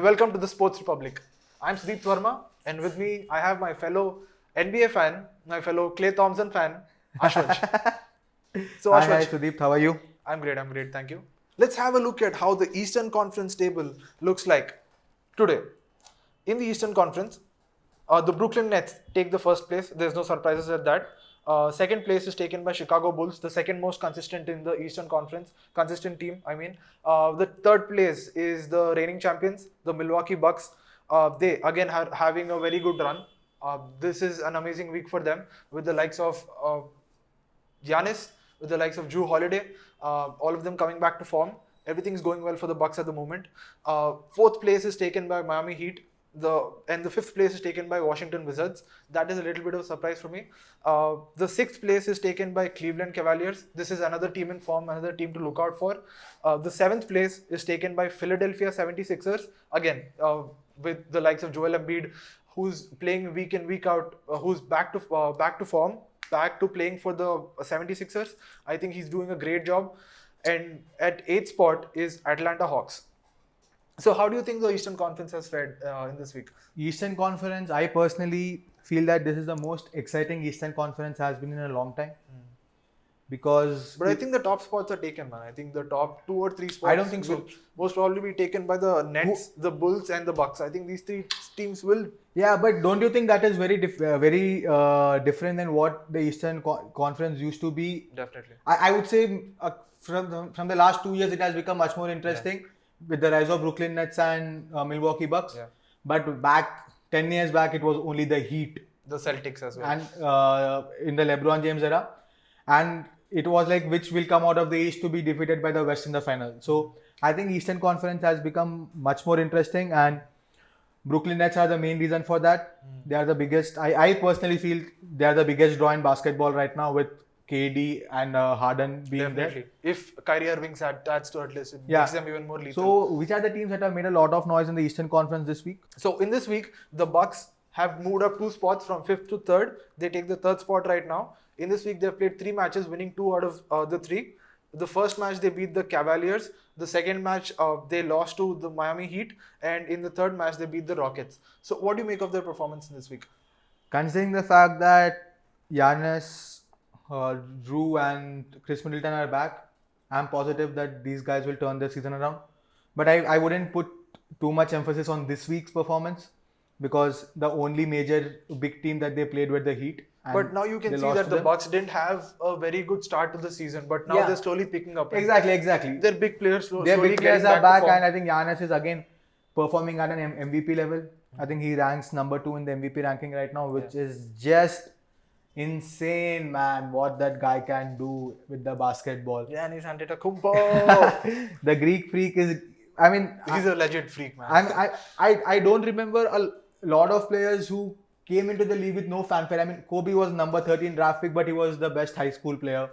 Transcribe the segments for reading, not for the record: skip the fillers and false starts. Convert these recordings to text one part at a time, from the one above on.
and welcome to the Sports Republic. I'm Sudeep Verma, and with me I have my fellow NBA fan, my fellow Klay Thompson fan, Ashwaj. So Hi, Ashwaj, Sudeep. How are you? I'm great, thank you. Let's have a look at how the Eastern Conference table looks like today. In the Eastern Conference, the Brooklyn Nets take the first place. There's no surprises at that. Second place is taken by Chicago Bulls, the second most consistent in the Eastern Conference, consistent team, I mean. The third place is the reigning champions, the Milwaukee Bucks. They again are having a very good run. This is an amazing week for them with the likes of Giannis, with the likes of Drew Holiday, all of them coming back to form. Everything's going well for the Bucks at the moment. Fourth place is taken by Miami Heat. The fifth place is taken by Washington Wizards. That is a little bit of a surprise for me. The sixth place is taken by Cleveland Cavaliers. This is another team in form, another team to look out for. The seventh place is taken by Philadelphia 76ers. Again, with the likes of Joel Embiid, who's playing week in, week out, who's back to form, back to playing for the 76ers. I think he's doing a great job. And at 8th spot is Atlanta Hawks. So how do you think the Eastern Conference has fared in this week? Eastern Conference, I personally feel that this is the most exciting Eastern Conference has been in a long time. Because... But I think the top spots are taken, man. I think the top 2 or 3 spots I don't think so. will most probably be taken by the Nets, the Bulls and the Bucks. I think these 3 teams will... Yeah, but don't you think that is very different than what the Eastern Conference used to be? Definitely. I would say from the last 2 years, it has become much more interesting with the rise of Brooklyn Nets and Milwaukee Bucks. Yeah. But 10 years back, it was only the Heat. The Celtics as well. And in the LeBron James era. And it was like which will come out of the East to be defeated by the West in the final. So I think Eastern Conference has become much more interesting, and Brooklyn Nets are the main reason for that. They are the biggest. I personally feel they are the biggest draw in basketball right now with KD and Harden being Definitely. there. If Kyrie Irving adds to it list, it makes them even more lethal. So which are the teams that have made a lot of noise in the Eastern Conference this week? So in this week, the Bucks have moved up 2 spots from 5th to 3rd. They take the 3rd spot right now. In this week, they've played 3 matches, winning 2 out of the 3. The first match, they beat the Cavaliers. The second match, they lost to the Miami Heat. And in the third match, they beat the Rockets. So what do you make of their performance in this week? Considering the fact that Giannis, Drew and Chris Middleton are back, I'm positive that these guys will turn their season around. But I wouldn't put too much emphasis on this week's performance, because the only major big team that they played were the Heat. But now you can see that the Bucks didn't have a very good start to the season, but now they're slowly picking up. Exactly. Their big players Their big players are back, and I think Giannis is again performing at an MVP level. I think he ranks number 2 in the MVP ranking right now, which is just insane, man. What that guy can do with the basketball. Giannis Antetokounmpo. The Greek freak is. I mean, he's a legit freak, man. I don't remember a lot of players who came into the league with no fanfare. I mean, Kobe was number 13 draft pick, but he was the best high school player.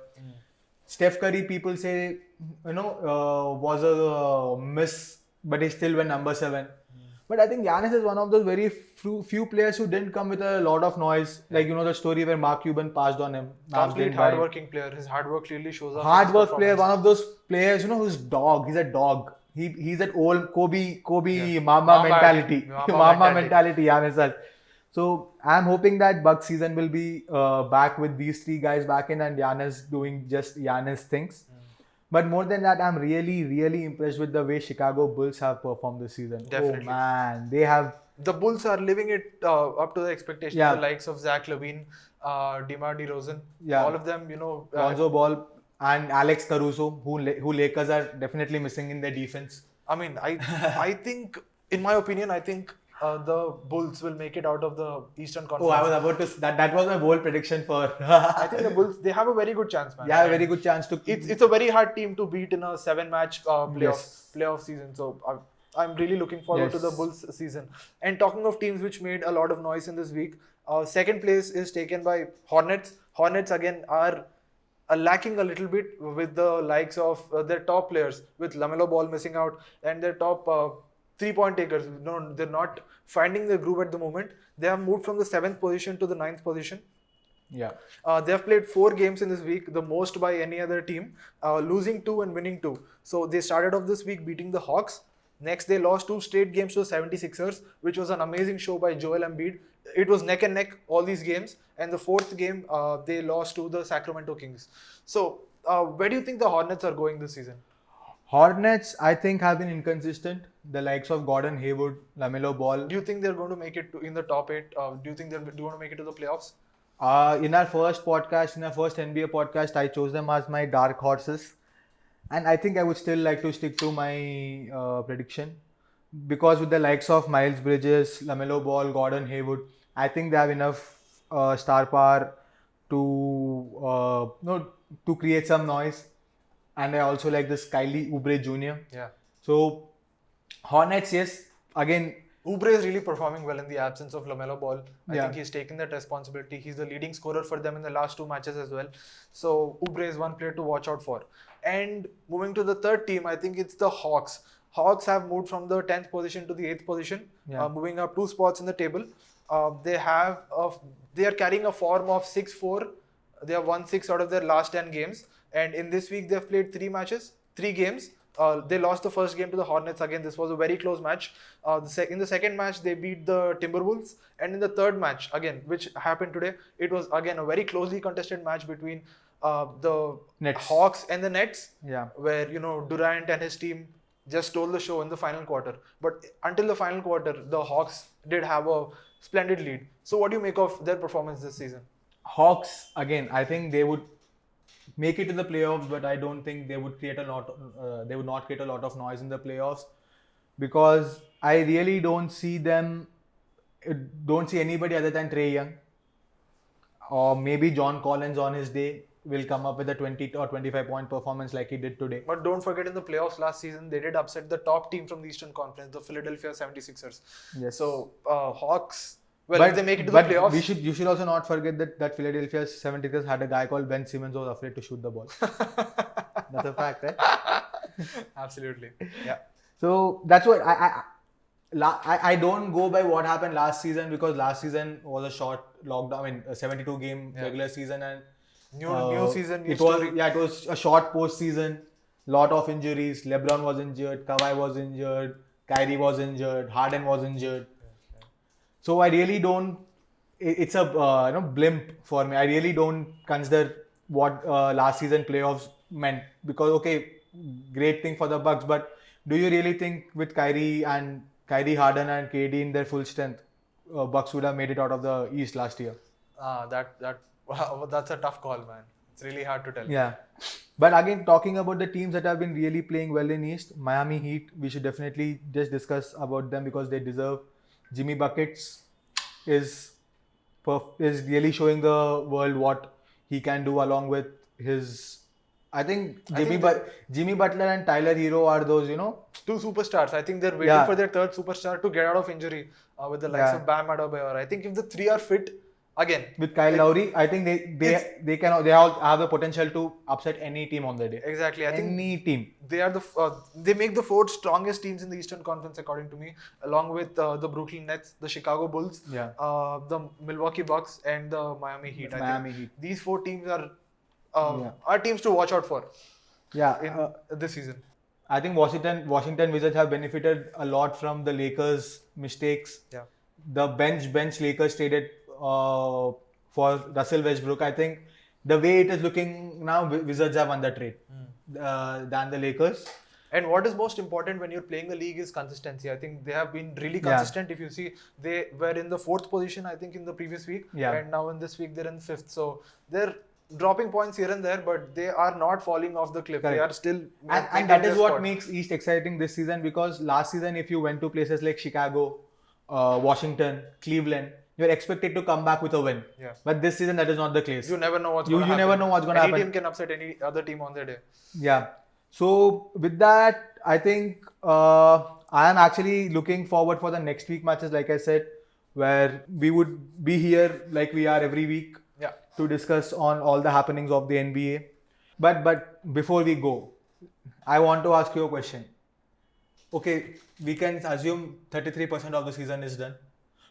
Steph Curry, people say, was a miss, but he still went number 7. But I think Giannis is one of those very few players who didn't come with a lot of noise. Like, the story where Mark Cuban passed on him. Complete hardworking player. His hard work clearly shows up. Hard work player, one of those players, who's dog. He's a dog. He's that old Kobe mama mentality. Mama mentality Giannis has. So I'm hoping that Bucks season will be back with these 3 guys back in and Giannis doing just Giannis things. But more than that, I'm really impressed with the way Chicago Bulls have performed this season. Definitely. Oh man, they have... The Bulls are living it up to the expectation. Yeah. The likes of Zach LaVine, DeMar DeRozan, all of them, Lonzo Ball and Alex Caruso, who Lakers are definitely missing in their defense. I mean, I think, in my opinion, I think the Bulls will make it out of the Eastern Conference. Oh, I was about to... That was my bold prediction for... I think the Bulls, they have a very good chance, man. Yeah, a very good chance to... It's a very hard team to beat in a 7-match playoff season. So I'm really looking forward to the Bulls season. And talking of teams which made a lot of noise in this week, second place is taken by Hornets. Hornets again are lacking a little bit with the likes of their top players, with LaMelo Ball missing out and their top 3-point takers. No, they're not finding their groove at the moment. They have moved from the 7th position to the 9th position. Yeah. They have played 4 games in this week, the most by any other team, losing 2 and winning 2. So they started off this week beating the Hawks. Next, they lost 2 straight games to the 76ers, which was an amazing show by Joel Embiid. It was neck and neck all these games. And the fourth game, they lost to the Sacramento Kings. So, where do you think the Hornets are going this season? Hornets, I think, have been inconsistent. The likes of Gordon Hayward, LaMelo Ball. Do you think they're going to make it in the top 8? Do you think they're going to make it to the playoffs? In our first podcast, in our first NBA podcast, I chose them as my dark horses. And I think I would still like to stick to my prediction. Because with the likes of Miles Bridges, LaMelo Ball, Gordon Hayward, I think they have enough star power to create some noise. And I also like this Kylie Oubre Jr. Yeah. So, Hornets, yes, again, Oubre is really performing well in the absence of LaMelo Ball. I Yeah. think he's taken that responsibility. He's the leading scorer for them in the last 2 matches as well. So Oubre is one player to watch out for. And moving to the third team, I think it's the Hawks. Hawks have moved from the 10th position to the 8th position, Yeah. moving up 2 spots in the table. They are carrying a form of 6-4. They have won 6 out of their last 10 games. And in this week, they've played 3 games. They lost the first game to the Hornets. Again, this was a very close match. In the second match, they beat the Timberwolves. And in the third match, again, which happened today, it was again a very closely contested match between the Nets. Hawks and the Nets. Yeah. Where, Durant and his team just stole the show in the final quarter. But until the final quarter, the Hawks did have a splendid lead. So what do you make of their performance this season? Hawks, again, I think they would make it to the playoffs, but I don't think they would create they would not create a lot of noise in the playoffs, because I really don't see anybody other than Trae Young, or maybe John Collins on his day will come up with a 20 or 25 point performance like he did today. But don't forget, in the playoffs last season, they did upset the top team from the Eastern Conference, the Philadelphia 76ers. Yes. So, Hawks, if they make it to the playoffs... you should also not forget that Philadelphia 76ers had a guy called Ben Simmons who was afraid to shoot the ball. That's a fact, right? Absolutely. Yeah. So that's what I don't go by what happened last season, because last season was a short lockdown, a 72 game regular season, and New season, new it story. was a short postseason. Lot of injuries. LeBron was injured. Kawhi was injured. Kyrie was injured. Harden was injured. So I really don't. It's a blimp for me. I really don't consider what last season playoffs meant, because great thing for the Bucks, but do you really think with Kyrie, Harden, and KD in their full strength, Bucks would have made it out of the East last year? That's a tough call, man. It's really hard to tell. Yeah. But again, talking about the teams that have been really playing well in East, Miami Heat, we should definitely just discuss about them because they deserve. Jimmy Buckets is really showing the world what he can do, along with his... I think Jimmy Butler and Tyler Hero are those, 2 superstars. I think they're waiting for their third superstar to get out of injury with the likes of Bam Adebayor. I think if the 3 are fit, again, with Kyle Lowry, I think they all have the potential to upset any team on their day. Exactly. I think any team. They are they make the 4 strongest teams in the Eastern Conference, according to me, along with the Brooklyn Nets, the Chicago Bulls, the Milwaukee Bucks, and the Miami Heat. I think these 4 teams are teams to watch out for. Yeah. This season. I think Washington Wizards have benefited a lot from the Lakers' mistakes. Yeah. The bench Lakers traded for Russell Westbrook. I think the way it is looking now, Wizards have won the trade than the Lakers. And what is most important when you're playing the league is consistency. I think they have been really consistent. If you see, they were in the 4th position, I think, in the previous week. Yeah. And now in this week, they're in 5th. So they're dropping points here and there, but they are not falling off the cliff. Correct. They are still... And that is what makes East exciting this season, because last season, if you went to places like Chicago, Washington, Cleveland, you're expected to come back with a win. Yeah. But this season, that is not the case. You never know what's going to happen. You never know what's going to happen. Any team can upset any other team on their day. Yeah. So with that, I think I am actually looking forward for the next week matches, like I said, where we would be here like we are every week to discuss on all the happenings of the NBA. But before we go, I want to ask you a question. Okay, we can assume 33% of the season is done.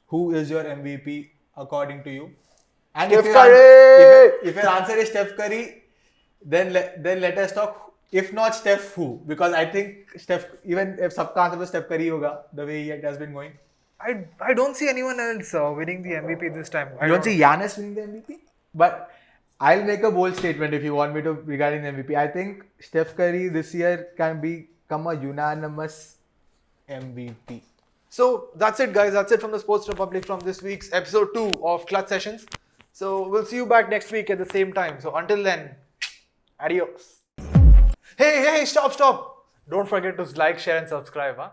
Who is your MVP according to you? And Steph Curry! If your answer is Steph Curry, then let us talk. If not Steph, who? Because I think Steph, even if सबका answer was Steph Curry होगा, the way he has been going. I don't see anyone else winning the MVP this time. You don't see Giannis winning the MVP? But I'll make a bold statement if you want me to regarding the MVP. I think Steph Curry this year can become a unanimous MVP. So that's it, guys. That's it from the Sports Republic from this week's episode 2 of Clutch Sessions. So we'll see you back next week at the same time. So until then, adios. Hey, stop. Don't forget to like, share and subscribe. Huh?